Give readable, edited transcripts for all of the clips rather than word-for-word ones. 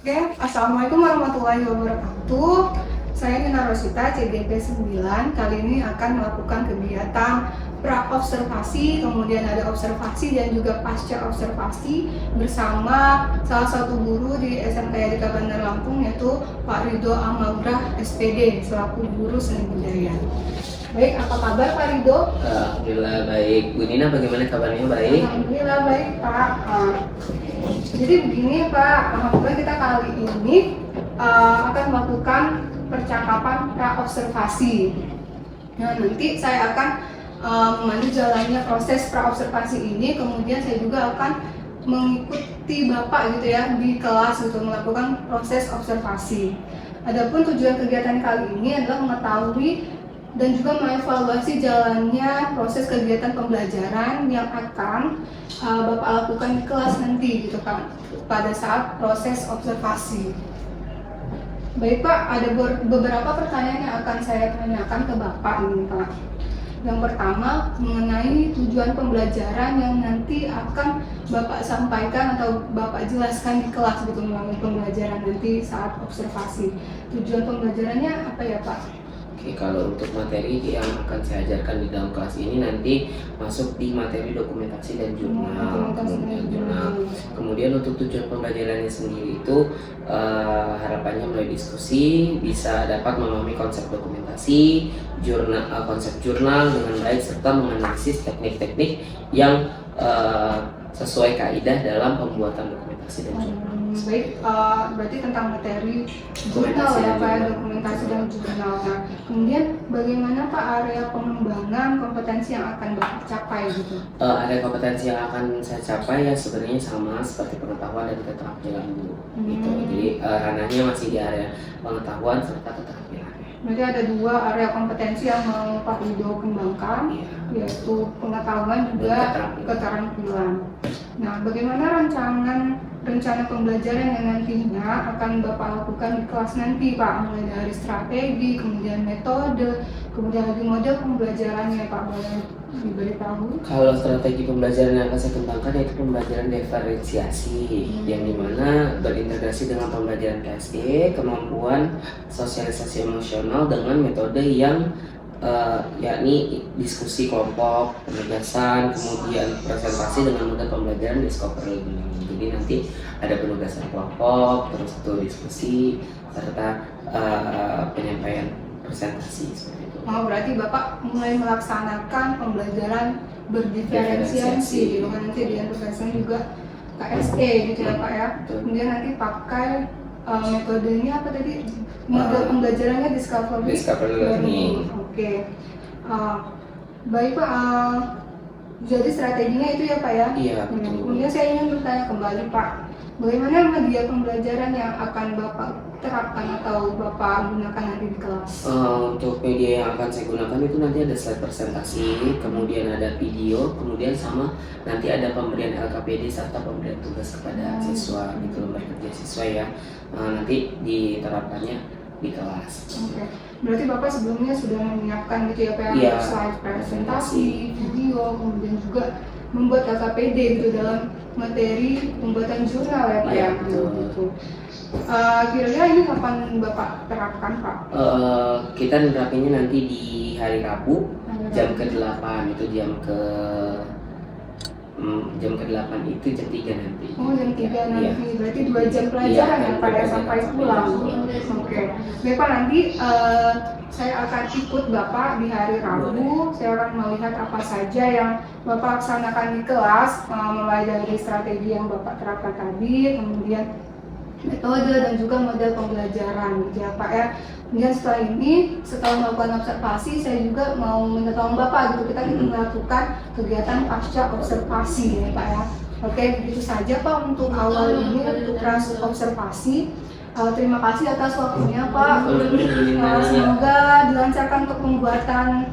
Oke, Assalamualaikum warahmatullahi wabarakatuh. Saya Nina Rosita, CGP 9. Kali ini akan melakukan kegiatan pra-observasi, kemudian ada observasi dan juga pasca observasi bersama salah satu guru di SMK Yadika Bandar Lampung, yaitu Pak Ridho Amalgrah SPD, selaku guru seni budaya. Baik, apa kabar Pak Ridho? Alhamdulillah baik. Bu Nina bagaimana kabarnya? Baik? Alhamdulillah baik Pak. Jadi begini Pak, alhamdulillah kita kali ini akan melakukan percakapan pra-observasi. Nah, nanti saya akan memandu jalannya proses pra-observasi ini, kemudian saya juga akan mengikuti Bapak gitu ya di kelas untuk melakukan proses observasi. Adapun tujuan kegiatan kali ini adalah mengetahui dan juga mengevaluasi jalannya proses kegiatan pembelajaran yang akan Bapak lakukan di kelas nanti gitu kan, pada saat proses observasi. Baik Pak, ada beberapa pertanyaan yang akan saya tanyakan ke Bapak ini Pak. Yang pertama mengenai tujuan pembelajaran yang nanti akan Bapak sampaikan atau Bapak jelaskan di kelas gitu melalui pembelajaran nanti saat observasi. Tujuan pembelajarannya apa ya Pak? Oke, kalau untuk materi yang akan saya ajarkan di dalam kelas ini nanti masuk di materi dokumentasi dan jurnal. Kemudian untuk tujuan pembelajarannya sendiri itu harapannya melalui diskusi bisa dapat memahami konsep dokumentasi, konsep jurnal dengan baik serta menganalisis teknik-teknik yang sesuai kaidah dalam pembuatan dokumentasi dan jurnal. Baik, berarti tentang materi jurnal ya Pak, dokumentasi dan jurnal. Nah, kemudian bagaimana Pak area pengembangan kompetensi yang akan Bapak capai gitu? Area kompetensi yang akan saya capai ya sebenarnya sama seperti pengetahuan dan keterampilan dulu. Gitu. Jadi ranahnya masih di area pengetahuan serta keterampilan. Berarti ada dua area kompetensi yang mau Pak Ridho kembangkan, yaitu pengetahuan juga keterampilan. Nah, bagaimana rencana pembelajaran yang nantinya akan Bapak lakukan di kelas nanti Pak, mulai dari strategi, kemudian metode, kemudian lagi model pembelajarannya Pak, boleh diberitahu? Kalau strategi pembelajaran yang akan saya kembangkan yaitu pembelajaran diferensiasi, yang dimana berintegrasi dengan pembelajaran KSE, kemampuan sosialisasi emosional dengan metode yang yakni diskusi kelompok, penugasan, kemudian presentasi dengan metode pembelajaran discovery learning. Jadi nanti ada penugasan kelompok, terus itu diskusi, serta penyampaian presentasi seperti itu. Oh, berarti Bapak mulai melaksanakan pembelajaran berdiferensiasi gitu kan, nanti diintegrasikan juga KSE gitu ya Pak ya. Kemudian nanti pakai metodenya apa tadi? Model pembelajarannya discovery learning. Oke. Baik Pak, jadi strateginya itu ya Pak ya? Iya, betul. Kemudian saya ingin bertanya kembali Pak, bagaimana media pembelajaran yang akan Bapak terapkan atau Bapak gunakan nanti di kelas? Untuk media yang akan saya gunakan itu nanti ada slide presentasi, kemudian ada video, kemudian sama nanti ada pemberian LKPD serta pemberian tugas kepada siswa gitu, lembar kerja siswa ya. Nanti diterapkannya di kelas. Oke. Berarti Bapak sebelumnya sudah menyiapkan gitu ya Pak, slide presentasi, video, kemudian juga membuat LKPD gitu dalam materi pembuatan jurnal ya Pak ya. Gitu. Kira-kira ini kapan Bapak terapkan Pak? Kita nerapinnya nanti di hari Rabu jam ke-8 itu jam ke-8 itu jam 3 nanti. Oh, jam 3 nanti. Berarti 2 jam pelajaran ya Pak ya sampai pulang. Oke. Baik Pak, nanti saya akan ikut Bapak di hari Rabu. Saya akan melihat apa saja yang Bapak laksanakan di kelas, mulai dari strategi yang Bapak terapkan tadi, kemudian metode dan juga model pembelajaran gitu ya Pak ya. Kemudian setelah melakukan observasi, saya juga mau minta tolong Bapak gitu, kita melakukan kegiatan pasca observasi ya Pak ya. Oke, begitu saja Pak untuk awal ini untuk observasi. Terima kasih atas waktunya Pak. Semoga dilancarkan untuk pembuatan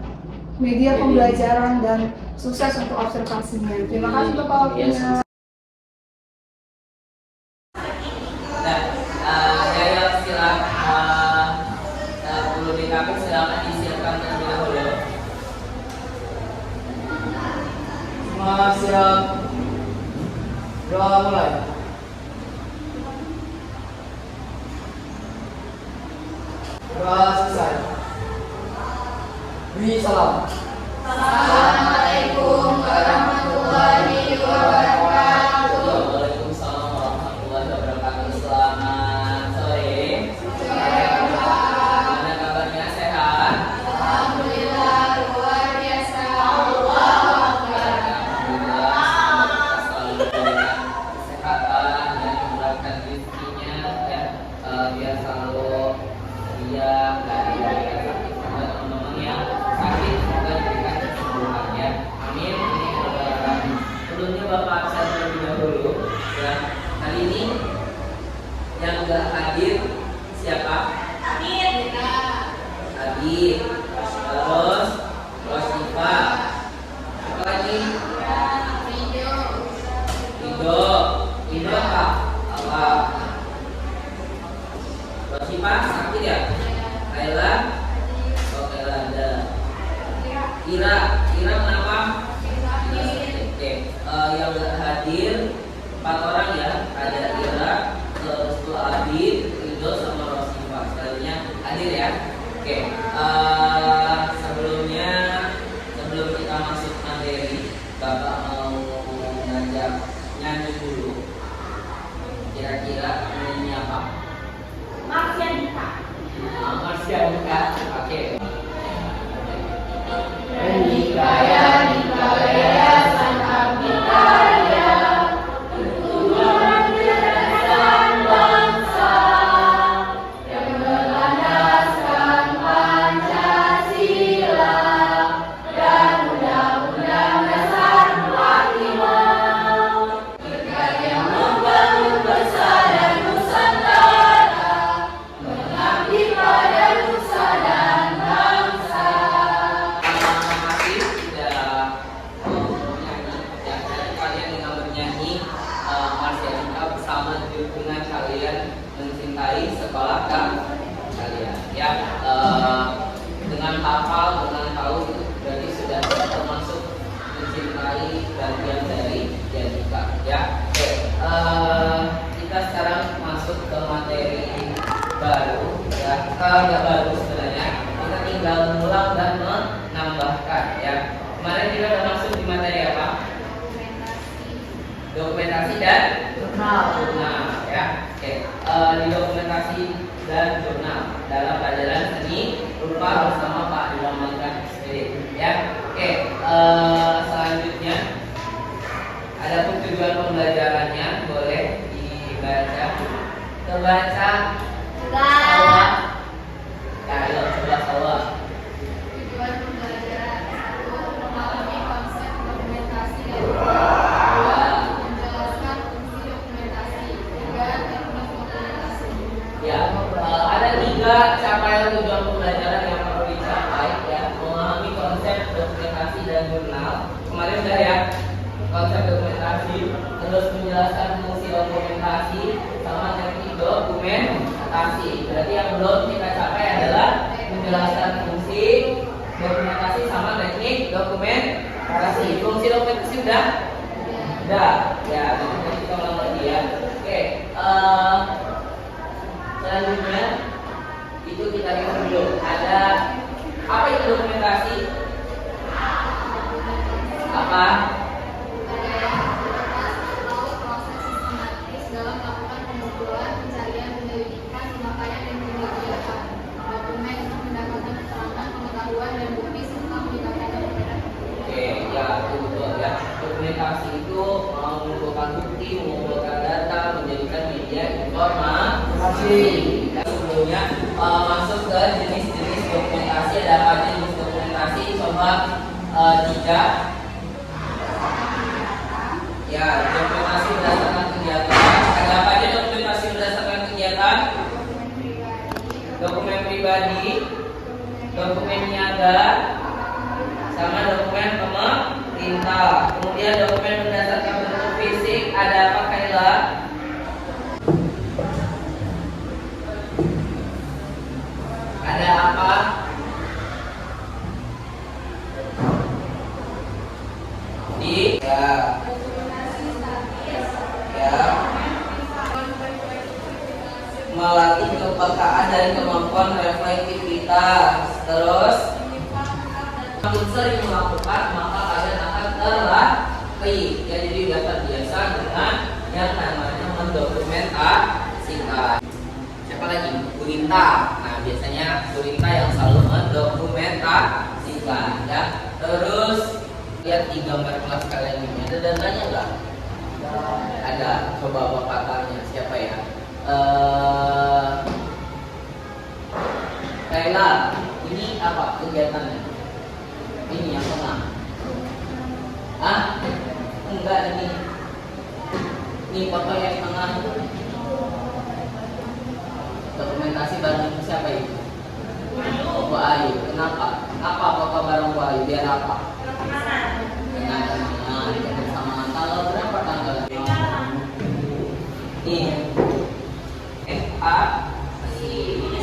media pembelajaran dan sukses untuk observasinya. Terima kasih Bapak waktunya. Silakan disiapkan terlebih dahulu. Semua siap. Doa mulai. selesai. Wi salam. Assalamualaikum warahmatullahi wabarakatuh. Waalaikumsalam warahmatullahi wabarakatuh. Selamat sore. Gimana kabarnya, sehat? Alhamdulillah luar biasa. Allahu Akbar. Alhamdulillah, semoga selalu diberikan kesehatan dan dimurahkan rezekinya ya. Biar selalu ceria dan diberikan sakit juga teman-teman yang sakit, semoga diberikan kesembuhan ya. Amin. Ini sebelumnya Bapak saya terlebih dahulu ya. Kali ini yang enggak hadir siapa? Adit. Terus Rosifa. Siapa lagi? Rido apa? Rosifa sakit ya? Laila? Oh, Laila ada. Ira kenapa? Oke, yang enggak hadir 4 orang ya. Ada Ira, terus tuh Adit, Rido sama Rosifa. Sekalinya hadir ya. Oke, sebelum kita masuk materi, Bapak mau ngajak nyanyi dulu. Kira-kira nyanyi apa? Marsyanika. Oke. Nikaya Nikaya Sangka Nikaya Tujuan gerakan bangsa yang berlandaskan Pancasila dan Undang-Undang Dasar 45 berkarya membangun bangsa dan Nusantara, mengabdi pada nusa dan bangsa. Masih sudah menyanyi ya. Jadi kalian dengan bernyanyi Marsyanika bersama dengan kalian mencintai sekolah kalian ya. Dengan hafal, dengan tahu itu berarti sudah termasuk mencintai bagian dari Janika ya. Oke, kita sekarang masuk ke materi baru ya. Nggak baru sebenarnya, kita tinggal mengulang dan menambahkan ya. Kemarin kita udah masuk di materi apa? Dokumentasi dan jurnal ya. Oke, di dokumentasi dan jurnal dalam pelajaran seni rupa bersama Pak Ilham Mangga SPD ya. Oke, selanjutnya ada tujuan pembelajarannya, boleh dibaca. Terbaca sawah. Ya, ayo coba sawah. Tujuan pembelajaran 1. Memahami konsep dokumentasi dan jurnal. 2. Menjelaskan fungsi dokumentasi. 3. Teknik dokumentasi. Ya, ada 3 capaian tujuan pembelajaran yang perlu dicapai ya. Memahami konsep dokumentasi dan jurnal. Kemarin udah ya, konsep dokumentasi, terus menjelaskan fungsi dokumentasi sama teknik dokumentasi. Berarti yang belum kita capai adalah menjelaskan fungsi dokumentasi sama teknik dokumentasi. Fungsi dokumentasi udah ya. Nanti kita ulang lagi ya. Oke, selanjutnya itu kita lihat dulu. Ada apa itu dokumentasi? Apa? Proses sistematis dalam melakukan pengumpulan, pencarian, penyelidikan, pemakaian, dan pembagian dokumen untuk mendapatkan keterangan, pengetahuan, dan bukti serta meningkatkan perbedaan. Oke, ya itu betul ya. Dokumentasi itu mengumpulkan bukti, mengumpulkan data, menjadikan media informasi. Sebelumnya masuk ke jenis-jenis dokumentasi. Ada apa aja jenis dokumentasi? Coba 3. Ya, dokumentasi berdasarkan kegiatan. Ada apa aja dokumentasi berdasarkan kegiatan? Dokumen pribadi, dokumen niaga, sama dokumen pemerintah. Kemudian dokumen berdasarkan bentuk fisik. Ada apa, Kaila? Ada apa? melatih kepekaan dan kemampuan reflektivitas. Terus makin sering melakukan maka kalian akan terlatih. Ya, jadi udah terbiasa dengan yang namanya mendokumentasikan. Siapa lagi? Gurita. Nah, biasanya gurita yang selalu mendokumentasikan ya. Terus lihat di gambar kelas kalian ini ada dananya nggak? Ada. Coba bapak tanya siapa ya? Kaila, ini apa kegiatannya? Ini yang tengah. Ah? Enggak, ini foto yang tengah. Dokumentasi bareng siapa itu? Bu Ayu. Kenapa? Apa foto bareng Bu Ayu? Biar apa? Kenangan. Sama tanggal berapa tanggal? Ini FA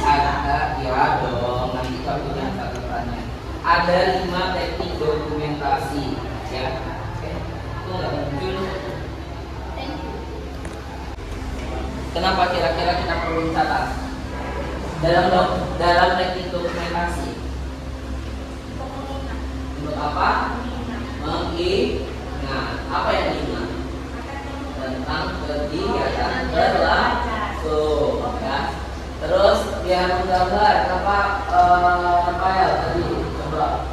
ada ya dong. Nanti kalau punya catatannya. Ada 5 teknik dokumentasi ya. Itu nggak muncul. Kenapa kira-kira kita perlu catat? Dalam teknik dokumentasi untuk apa? Mengingat. Apa yang diingat? Tentang kegiatan berlangsung ya. Terus biar menggambar apa Rafael tadi coba.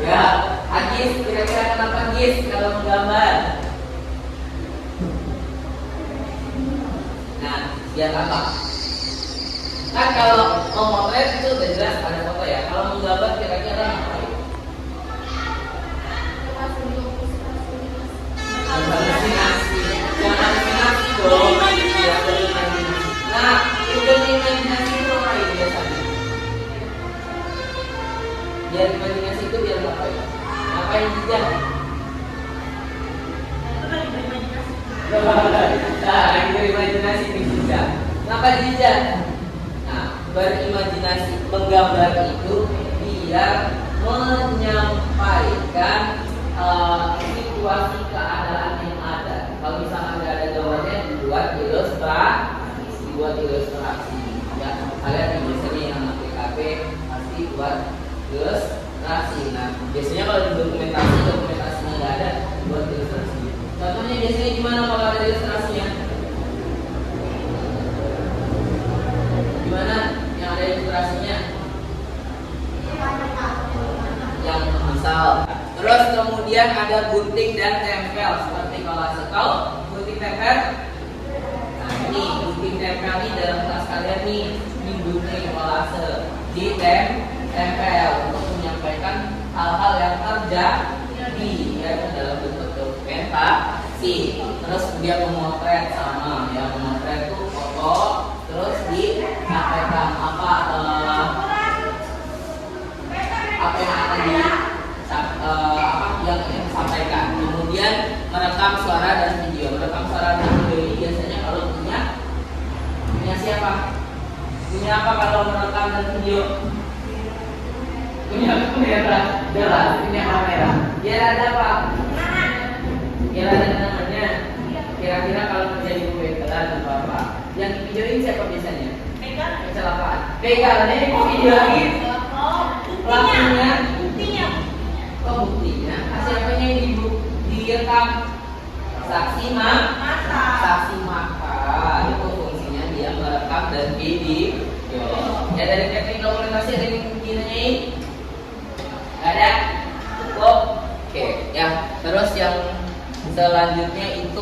Ya, Agis, kira-kira kenapa Agis kalau menggambar? Nah, biar apa? Kan kalau mau motret itu udah jelas ada foto ya. Kalau menggambar kira-kira ngapain? Halusinasi. Jangan halusinasi dong. Ya, berimajinasi. Nah, udah imajinasi itu ngapain biasanya? Biar imajinasi itu biar ngapain? Ngapain juga? Nah, berimajinasi ini juga. Ngapa juga? Nah, berimajinasi, menggambar itu biar menyampaikan situasi keadaan yang ada. Kalau misalkan nggak ada gambarnya, dibuat ilustrasi. Ya, kalian biasanya yang PKP pasti buat ilustrasi. Nah, biasanya kalau di dokumentasinya nggak ada, buat ilustrasi. Contohnya biasanya gimana kalau ada ilustrasinya? Gimana yang ada ilustrasinya? Yang misal. Terus kemudian ada gunting dan tempel seperti kolase. Kalau gunting tempel, nah ini gunting tempel ini dalam kelas kalian nih, ini gunting kolase di tempel untuk menyampaikan hal-hal yang terjadi ya dalam bentuk dokumentasi. Terus dia memotret sama ya, memotret itu foto terus disampaikan apa yang akan yang disampaikan. Kemudian merekam suara dan video. Merekam suara dan video ini biasanya kalau punya siapa? Punya apa kalau merekam dan video? Punya kamera. Jelas, punya kamera. Biar ada apa? Biar ada namanya. Kira-kira kalau terjadi kebakaran atau apa? Yang videoin siapa biasanya? Kecelakaan. Pegang ini kok videoin? Pelakunya? Oh, buktinya. Siapanya yang direkam? Saksi mata. Itu fungsinya dia merekam dan video. Ya, dari teknik dokumentasi ada yang nanyain? Gak ada? Cukup? Oke, ya. Terus yang selanjutnya itu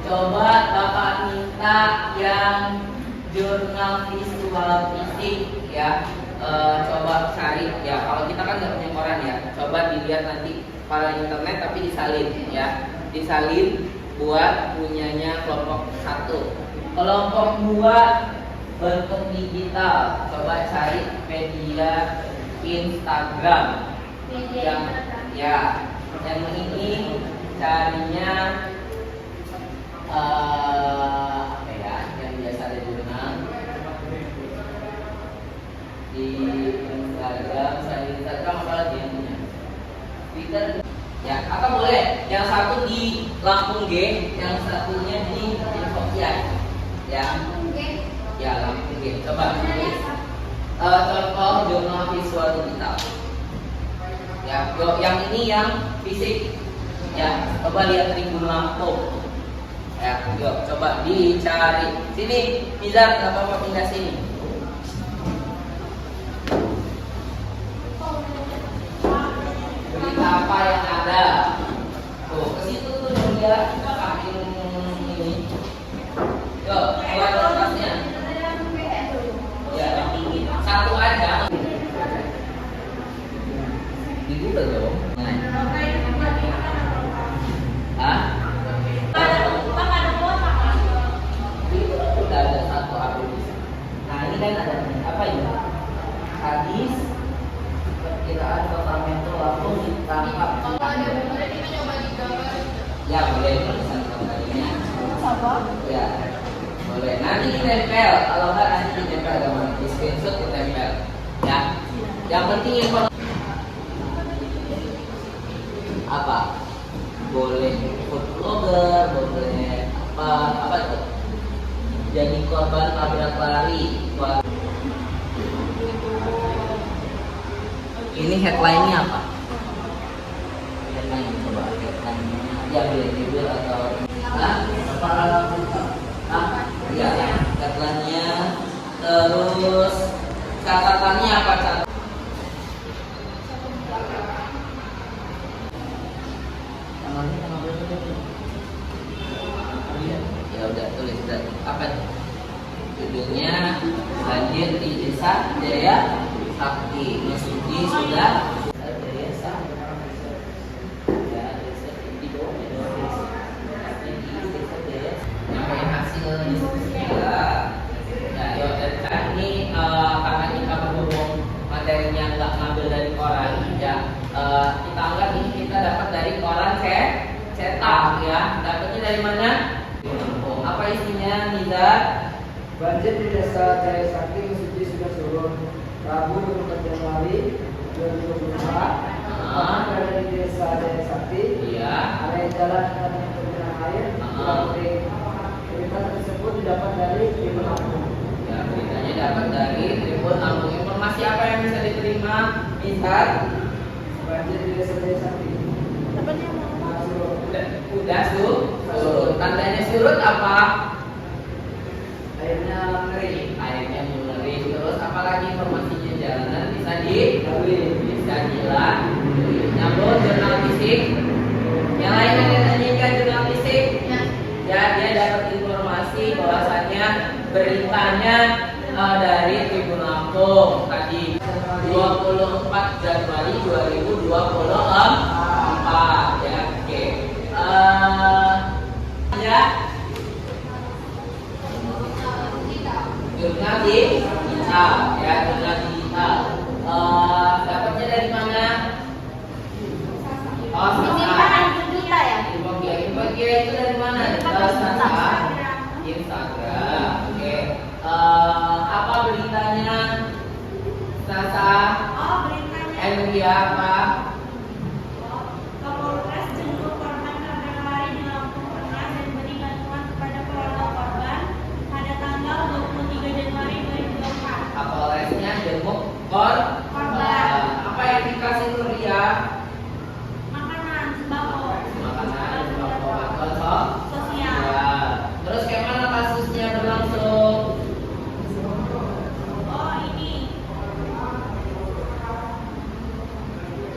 coba Bapak minta yang jurnal visual fisik ya. Coba cari ya, kalau kita kan nggak punya koran ya, coba dilihat nanti pada internet tapi disalin ya, disalin buat punyanya kelompok 1. Kelompok 2 bentuk digital, coba cari media Instagram yang ya, yang ini carinya apa ya, yang biasa ada jurnal di Instagram. Selain Twitter. Ya, atau boleh yang satu di Lampung G, yang satunya di Info-Kiai. Ya. Ya, Lampung G. Coba tulis. Contoh jurnal visual digital. Ya, yang ini yang fisik. Ya, coba lihat Tribun Lampung. Ya, yuk coba dicari. Sini, Nizar, nggak apa-apa pindah sini. Berita apa yang ada? Tuh, ke situ tuh dia pakai ini. Yuk, buat kertasnya. Ya, satu aja. Di Google dong. Hah? Udah ada satu hadis. Nah, ini kan ada apa ini? Hadis perkiraan total metro langsung ditangkap. Kalau ada bener kita coba digambar. Ya, boleh tulisan gambarnya. Ya, boleh. Nanti ditempel. Kalau enggak nanti ditempel gambar di screenshot ditempel. Ya. Yang penting informasi apa? Boleh food blogger, boleh apa itu? Jadi korban tabrak lari. Ini headline-nya apa? Headline coba headline-nya. Ya boleh judul atau ya headline-nya. Terus catatannya apa catatan? Ya udah tulis apa nih? Judulnya banjir di desa Jaya Sakti. Mesuji sudah desa ya desa di bawah desa Jaya nyampein hasil diskusinya. Ya yuk ini karena kita berhubung materinya nggak ngambil dari koran ya, kita anggap ini kita dapat dari koran cetak ya. Dapatnya dari mana? Apa isinya, Nizar? Banjir di desa Jaya Sakti Mesuji sudah surut. Rabu 24 Januari 2024. Berada di desa Jaya Sakti. Iya. Area jalan dan tergenang air. Berita tersebut didapat dari Tribun Lampung. Ya, beritanya dapat dari Tribun Lampung. Informasi apa yang bisa diterima, Nizar? Banjir di desa Jaya Sakti. Udah surut. Tandanya surut apa? Airnya mengering. Airnya mengering. Terus apalagi informasinya jalanan bisa dilalui. Nyambung jurnal fisik. Yang lain ada tanyakan jurnal fisik. Ya, dia dapat informasi bahwasannya beritanya dari Tribun Lampung tadi 24 Januari 2024 ya. Oke. Ya. Jurnal digital ya, jurnal digital. Dapatnya dari mana? Oh, Info-Kiai itu dari mana? Instagram. Oke. Apa beritanya? Sasa. MUI apa? Kapolres jemput korban tabrak lari di Lampung Tengah dan beri bantuan kepada keluarga korban pada tanggal 23 Januari 2024. Kapolresnya jenguk korban. Apa yang dikasih Nuria? Makanan sembako. Makanan, sembako, bantuan Sosial. ya. Terus kayak mana kasusnya berlangsung? Oh ini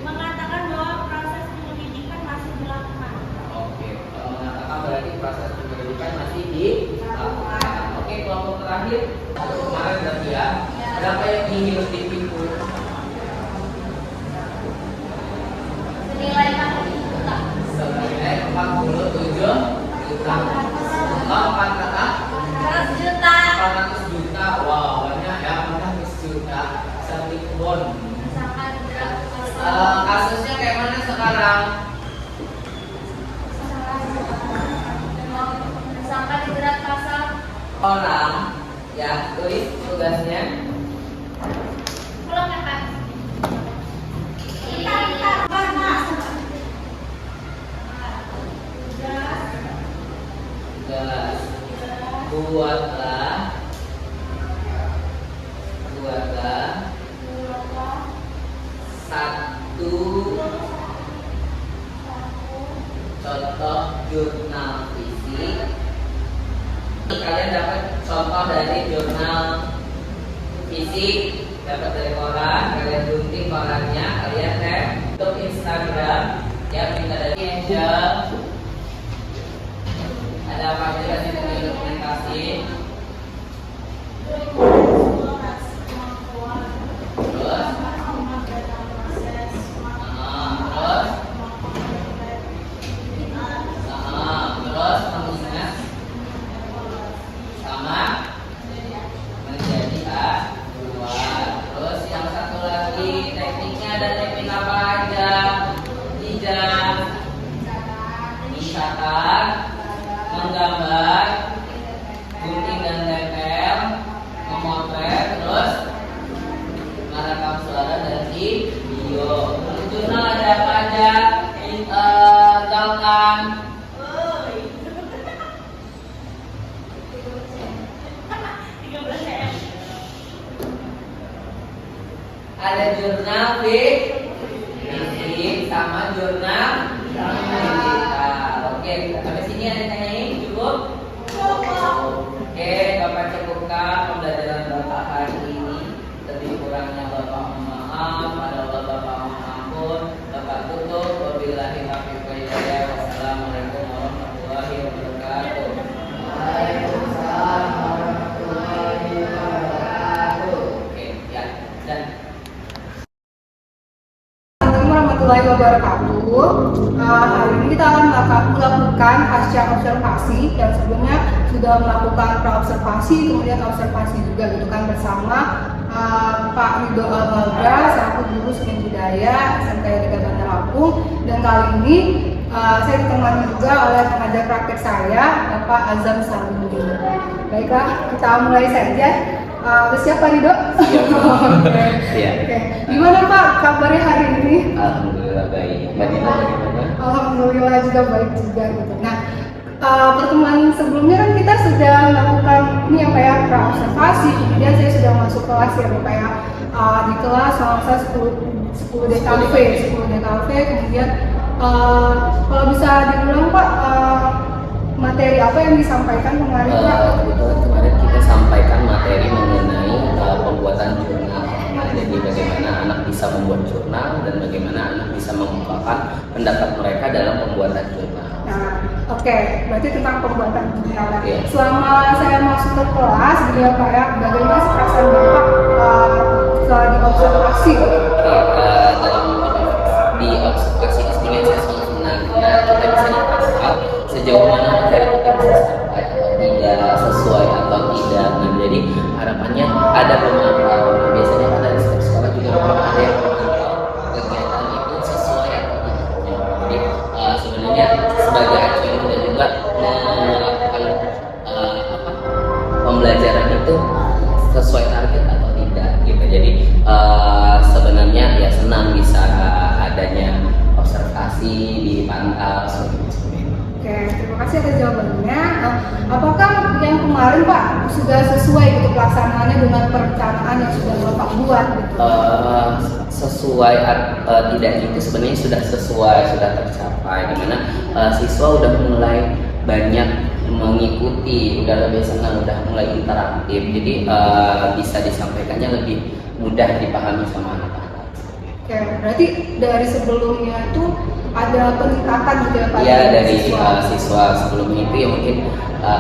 mengatakan bahwa proses penyelidikan masih dilakukan. Oke, kalau mengatakan berarti proses penyelidikan masih dilakukan. Oke, kelompok terakhir kemarin berarti ya. Berapa yang ingin ditipu? Senilai 40 juta. Senilai 47 juta. Oh, 100 juta. 400 juta. Wow, banyak ya, 400 juta. Sertifikon. Misalkan berapa Kasusnya kayak mana sekarang? misalkan dijerat pasal Orang ya, tulis tugasnya. pulang ya Pak. contoh dari jurnal fisik dapat dari koran, kalian gunting korannya, kalian tag untuk Instagram ya, minta dari Angel. Ada apa aja sih dari dokumentasi? Terus, terus mengingat sama menjadi acuan. Terus yang satu lagi tekniknya ada teknik apa aja? Tidak misalkan menggambar, gunting dan tempel, memotret, terus merekam suara dan video. Untuk jurnal ada apa aja? Gaulkan. Ada jurnal fisik sama jurnal digital. Oke, sampai sini ada yang tanyain cukup? Oke, Bapak cukupkan pembelajaran Bapak hari ini. Lebih kurangnya Bapak mohon maaf, ada Bapak mohon ampun. Bapak tutup. Wabillahi taufiq wal hidayah. Wassalamualaikum warahmatullahi wabarakatuh. Waalaikumsalam warahmatullahi wabarakatuh. Oke, ya. Dan Assalamualaikum warahmatullahi wabarakatuh. Hari ini kita akan melakukan pasca observasi yang sebelumnya sudah melakukan praobservasi, kemudian observasi juga gitu kan bersama Pak Ridho Almagra selaku guru seni budaya SMK Negara Bandar Lampung. Dan kali ini saya ditemani juga oleh pengajar praktek saya Bapak Azam Sarmudin. Baiklah, kita mulai saja. Udah siap Pak Ridho? Oke. Iya. Oke. Gimana Pak kabarnya hari ini? Alhamdulillah baik. Mbak Dina bagaimana? Alhamdulillah juga baik juga gitu. Nah, pertemuan sebelumnya kan kita sudah melakukan ini ya Pak ya, praobservasi. Kemudian saya sudah masuk kelas ya Pak ya. Di kelas sama saya 10 DKV. Kemudian kalau bisa diulang Pak, materi apa yang disampaikan kemarin Pak? Kebetulan kemarin kita sampaikan materi mengenai pembuatan jurnal. Nah, jadi bagaimana anak bisa membuat jurnal dan bagaimana anak bisa mengungkapkan pendapat mereka dalam pembuatan jurnal. Nah, oke, berarti tentang pembuatan jurnal. Iya. Selama saya masuk ke kelas, gitu ya Pak ya, bagaimana perasaan Bapak setelah diobservasi? Dalam di observasi ini saya sangat senang karena kita bisa dipantau sejauh mana materi kita bisa sampai atau tidak, sesuai atau tidak. Nah, jadi harapannya ada pemantau. Nah, biasanya kan dari setiap sekolah juga ada yang memantau kegiatan itu sesuai atau tidaknya. Jadi sebenarnya sebagai acuan kita juga melakukan pembelajaran itu sesuai target atau tidak gitu. Jadi sebenarnya ya senang bisa adanya observasi dipantau seperti itu. Oke, terima kasih atas jawabannya. Apakah yang kemarin Pak sudah sesuai gitu pelaksanaannya dengan perencanaan yang sudah Bapak buat gitu? Sesuai atau tidak itu sebenarnya sudah sesuai, sudah tercapai, dimana siswa udah mulai banyak mengikuti, udah lebih senang, udah mulai interaktif, jadi bisa disampaikannya lebih mudah dipahami sama anak-anak. Oke, berarti dari sebelumnya itu ada peningkatan gitu ya Pak? Iya, dari siswa sebelumnya itu ya mungkin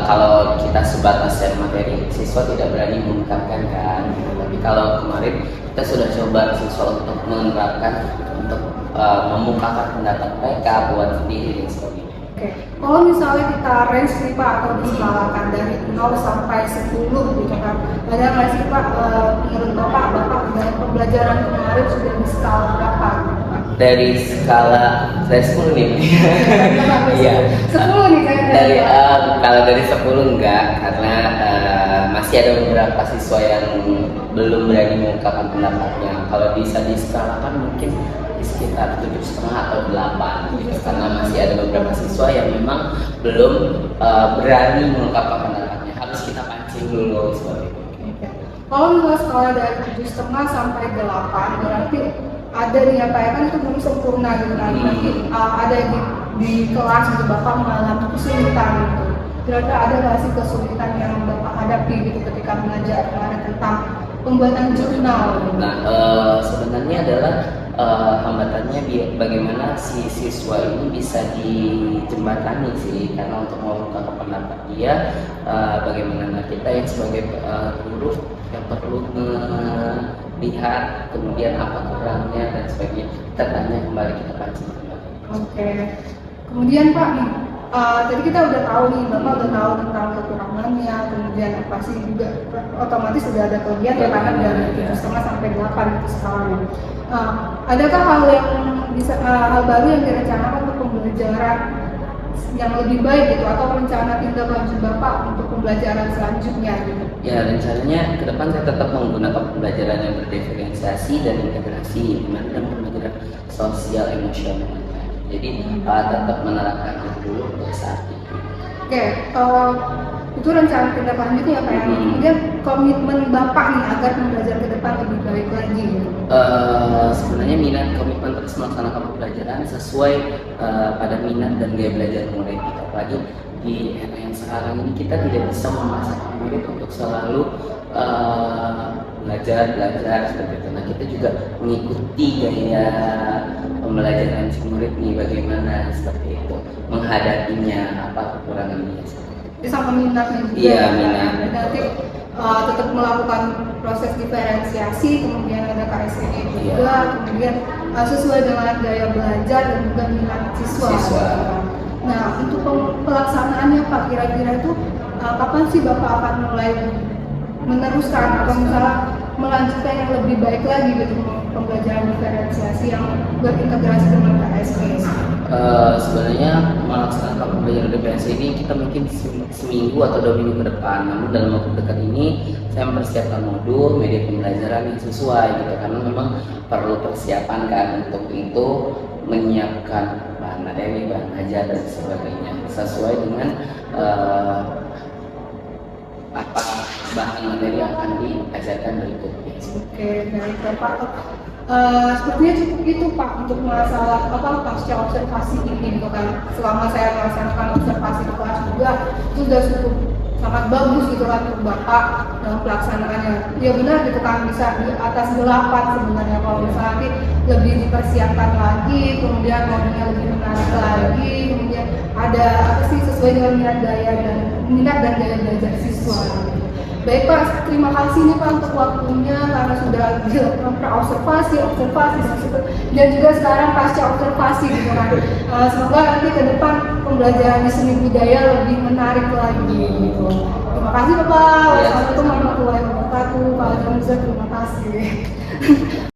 kalau kita sebatas share materi, siswa tidak berani mengungkapkan kan. Tapi kalau kemarin kita sudah coba siswa untuk menerapkan, untuk membukakan pendapat mereka buat sendiri dan sebagainya. Oke, kalau misalnya kita range nih Pak atau diskalakan dari 0 sampai 10 gitu kan, ada nggak sih Pak menurut Bapak dalam pembelajaran kemarin sudah di skala berapa? Dari skala dari 10 nih. Iya. 10 nih saya Dari kalau dari 10 enggak, karena masih ada beberapa siswa yang belum berani mengungkapkan pendapatnya. Kalau bisa diskalakan mungkin di sekitar 7,5 atau 8 gitu, karena masih ada beberapa siswa yang memang belum berani mengungkapkan pendapatnya. Harus kita pancing dulu seperti itu. Kalau misalnya skala dari 7,5 sampai 8 berarti ada nih ya Pak ya, kan itu belum sempurna gitu kan, nanti ada di kelas gitu Bapak mengalami kesulitan gitu. kira-kira ada nggak sih kesulitan yang Bapak hadapi gitu ketika belajar kemarin tentang pembuatan jurnal? Nah, sebenarnya adalah hambatannya bagaimana si siswa ini bisa dijembatani sih, karena untuk mengungkapkan pendapat dia, bagaimana kita yang sebagai guru yang perlu melihat kemudian apa kurangnya dan sebagainya, kita tanya kembali, kita kaji. Oke. Kemudian Pak nih, tadi kita udah tahu nih, Bapak udah tahu tentang kekurangannya, kemudian apa sih juga otomatis sudah ada kelebihan ya karena dari 7,5 sampai 8 itu sekarang. Adakah hal yang bisa hal baru yang direncanakan untuk pembelajaran yang lebih baik gitu, atau rencana tindak lanjut Bapak untuk pembelajaran selanjutnya gitu? Ya, rencananya ke depan saya tetap menggunakan pembelajaran yang berdiferensiasi dan integrasi, dimana dalam pembelajaran sosial emosional. Jadi tetap menerapkan itu dulu untuk saat ini. Oke, itu rencana tindak lanjutnya Pak. Kemudian komitmen Bapak nih agar pembelajaran ke depan lebih baik lagi gitu. Sebenarnya minat komitmen terus melaksanakan pembelajaran sesuai pada minat dan gaya belajar murid. Apalagi di era yang sekarang ini kita tidak bisa memaksakan murid untuk selalu belajar seperti itu. Nah, kita juga mengikuti gaya pembelajaran si murid nih, bagaimana seperti itu menghadapinya, apa kekurangannya. Jadi sama minatnya juga. Iya, minat. Nanti tetap melakukan proses diferensiasi, kemudian ada KSE juga, kemudian sesuai dengan gaya belajar dan juga minat siswa. Nah, untuk pelaksanaannya Pak, kira-kira itu kapan sih Bapak akan mulai meneruskan atau misalnya melanjutkan yang lebih baik lagi gitu, pembelajaran diferensiasi yang berintegrasi dengan KSE? Sebenarnya melaksanakan pembelajaran diferensiasi ini kita mungkin seminggu atau 2 minggu ke depan. Namun dalam waktu dekat ini saya mempersiapkan modul media pembelajaran yang sesuai gitu, karena memang perlu persiapan kan untuk itu, menyiapkan bahan materi, bahan ajar dan sebagainya sesuai dengan apa bahan materi yang akan diajarkan berikutnya. Oke, baik Pak. Sepertinya cukup itu Pak untuk masalah pasca observasi ini gitu kan. Selama saya melaksanakan observasi di kelas juga itu sudah cukup sangat bagus gitu kan untuk Bapak dalam pelaksanaannya. Ya benar gitu kan, bisa di atas 8 sebenarnya kalau misalnya nanti lebih dipersiapkan lagi, kemudian modulnya lebih menarik lagi, kemudian ada apa sih sesuai dengan minat dan gaya belajar siswa. Baik Pak, terima kasih nih Pak untuk waktunya karena sudah dilakukan observasi dan juga sekarang pasca observasi gitu kan. Semoga nanti ke depan pembelajaran di seni budaya lebih menarik lagi gitu. Terima kasih Bapak. Wassalamualaikum warahmatullahi wabarakatuh. Pak Hamzah, terima kasih.